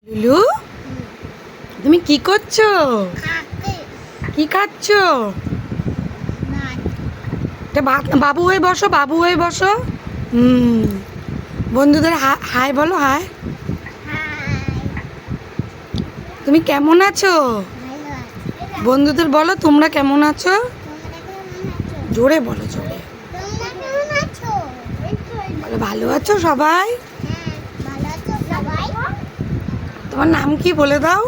লুলু, তুমি কি করছো? কি খাচ্ছো? বাবু হয়ে বসো, বাবু হয়ে বসো। বন্ধুদের হাই বলো, হাই। তুমি কেমন আছো? বন্ধুদের বলো তোমরা কেমন আছো। জোরে বলো, জোরে বলো। ভালো আছো সবাই? তোমার নাম কি বলে দাও?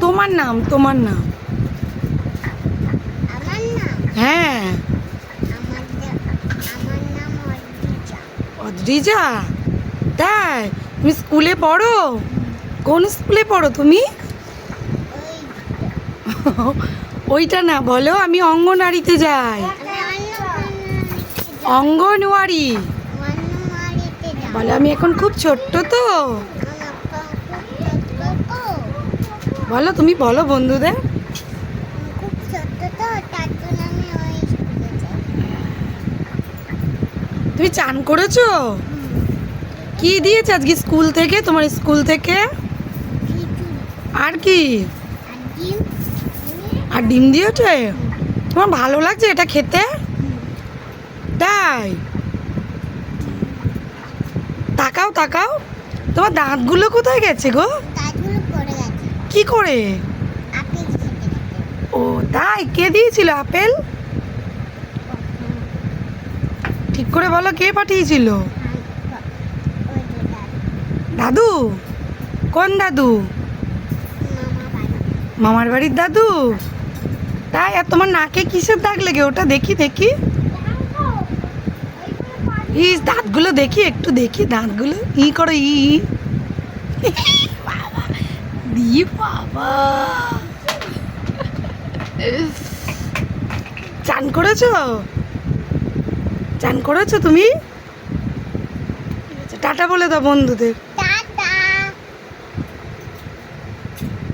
তোমার নাম, তোমার নাম। হ্যাঁ, অদ্রিজা। তাই তুমি স্কুলে পড়ো? কোন স্কুলে পড়ো তুমি? ওইটা না, বলো আমি অঙ্গনওয়াড়িতে যাই। অঙ্গনওয়াড়ি বলো। আমি এখন খুব ছোট্ট তো। বলো, তুমি বলো বন্ধুদের। তুমি চান করেছো? কি দিয়েছে আজকে স্কুল থেকে, তোমার স্কুল থেকে? আর কি? আর ডিম দিয়েছে। তোমার ভালো লাগছে এটা খেতে? তাই? তাকাও তাকাও, তোমার দাঁতগুলো কোথায় গেছে গো? কি করে? ও তাই, কে দিয়েছিল আপেল? ঠিক করে বলো, কে পাঠিয়েছিল? দাদু? কোন দাদু? মামার বাড়ির দাদু? তাই? আর তোমার নাকে কিসের দাগ লেগে? ওটা দেখি দেখি। ইস, দাঁতগুলো দেখি, একটু দেখি দাঁতগুলো। ই করো, ই। বাবা দি, বাবা। চান করেছো? চান করেছো তুমি? টাটা বলে দাও বন্ধুদের।